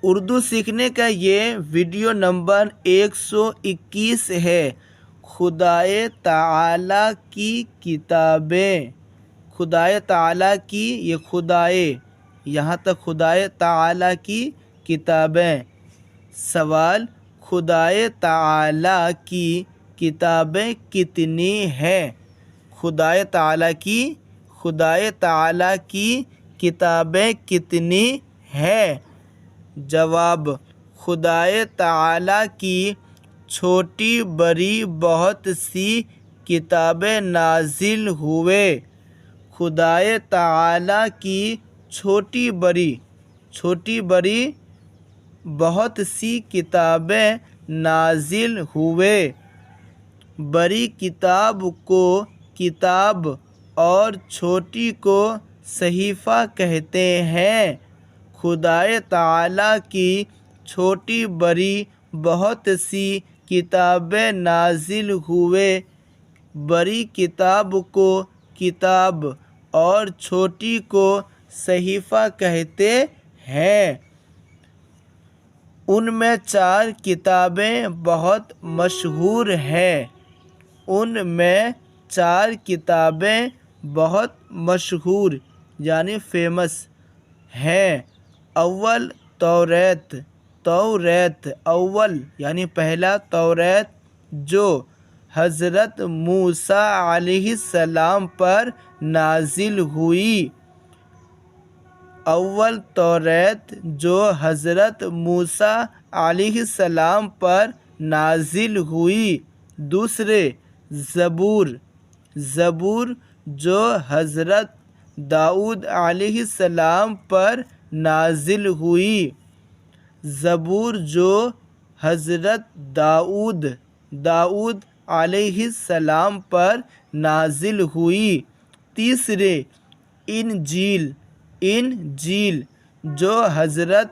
اردو سیکھنے کا یہ ویڈیو نمبر 121 ہے۔ خدائے تعالیٰ کی کتابیں، خدائے تعالیٰ کی، یہ خدائے، یہاں تک خدائے تعالیٰ کی کتابیں۔ سوال: خدائے تعالیٰ کی کتابیں کتنی ہیں؟ خدائے تعالیٰ کی کتابیں کتنی ہیں؟ جواب: خدائے تعالیٰ کی چھوٹی بڑی بہت سی کتابیں نازل ہوئے۔ خدائے تعالیٰ کی چھوٹی بڑی بہت سی کتابیں نازل ہوئے۔ بڑی کتاب کو کتاب اور چھوٹی کو صحیفہ کہتے ہیں۔ خدائے تعالیٰ کی چھوٹی بڑی بہت سی کتابیں نازل ہوئے۔ بڑی کتاب کو کتاب اور چھوٹی کو صحیفہ کہتے ہیں۔ ان میں 4 کتابیں بہت مشہور ہیں۔ یعنی فیمس ہیں۔ اول توریت، اول یعنی پہلا توریت جو حضرت موسیٰ علیہ السلام پر نازل ہوئی۔ اول توریت جو حضرت موسیٰ علیہ السلام پر نازل ہوئی۔ دوسرے زبور جو حضرت داؤد علیہ السلام پر نازل ہوئی۔ زبور جو حضرت داؤد علیہ السلام پر نازل ہوئی۔ تیسرے انجیل جو حضرت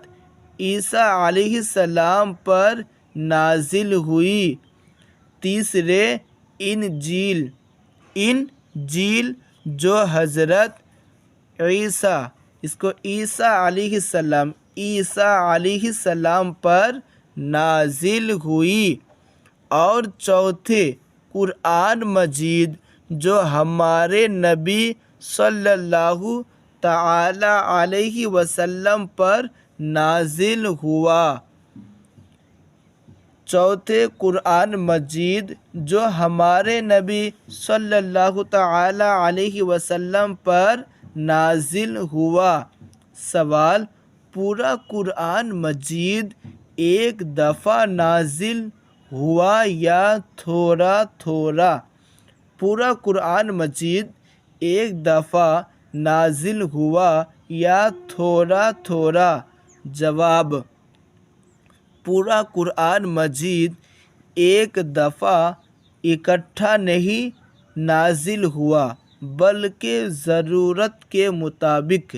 عیسیٰ علیہ السلام پر نازل ہوئی۔ تیسرے انجیل جو حضرت عیسیٰ علیہ السلام پر نازل ہوئی۔ اور چوتھے قرآن مجید جو ہمارے نبی صلی اللہ تعالی علیہ وسلم پر نازل ہوا۔ چوتھے قرآن مجید جو ہمارے نبی صلی اللہ تعالی علیہ وسلم پر نازل ہوا۔ سوال: پورا قرآن مجید ایک دفعہ نازل ہوا یا تھوڑا تھوڑا؟ پورا قرآن مجید ایک دفعہ نازل ہوا یا تھوڑا تھوڑا؟ جواب: پورا قرآن مجید ایک دفعہ اکٹھا نہیں نازل ہوا بلکہ ضرورت کے مطابق۔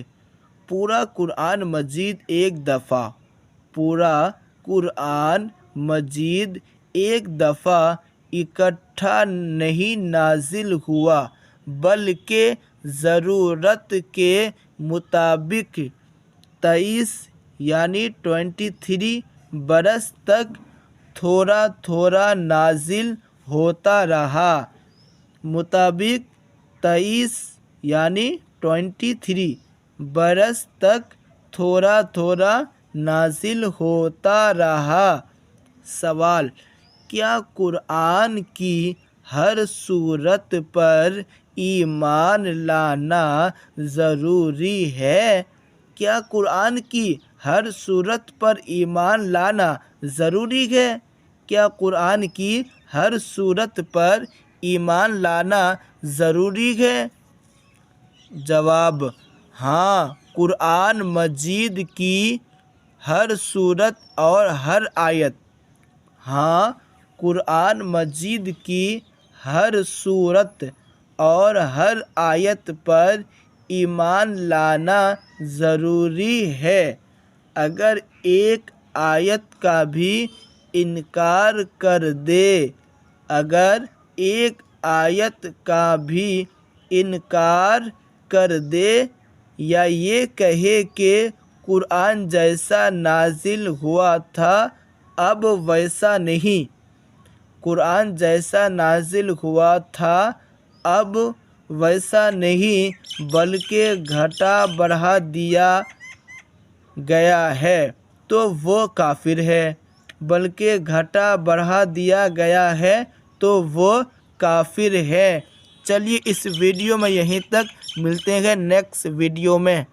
پورا قرآن مجید ایک دفعہ اکٹھا نہیں نازل ہوا بلکہ ضرورت کے مطابق 23 یعنی 23 برس تک تھوڑا تھوڑا نازل ہوتا رہا۔ 23 یعنی 23 برس تک تھوڑا تھوڑا نازل ہوتا رہا۔ سوال: کیا قرآن کی ہر سورت پر ایمان لانا ضروری ہے؟ کیا قرآن کی ہر سورت پر ایمان لانا ضروری ہے؟ کیا قرآن کی ہر سورت پر ایمان لانا ضروری ہے؟ جواب: ہاں، قرآن مجید کی ہر سورت اور ہر آیت قرآن مجید کی ہر سورت اور ہر آیت پر ایمان لانا ضروری ہے۔ اگر ایک آیت کا بھی انکار کر دے یا یہ کہے کہ قرآن جیسا نازل ہوا تھا اب ویسا نہیں۔ قرآن جیسا نازل ہوا تھا اب ویسا نہیں، بلکہ گھٹا بڑھا دیا گیا ہے تو وہ کافر ہے۔ بلکہ گھٹا بڑھا دیا گیا ہے تو وہ کافر ہے۔ چلیے اس ویڈیو میں یہیں تک، ملتے ہیں نیکسٹ ویڈیو میں۔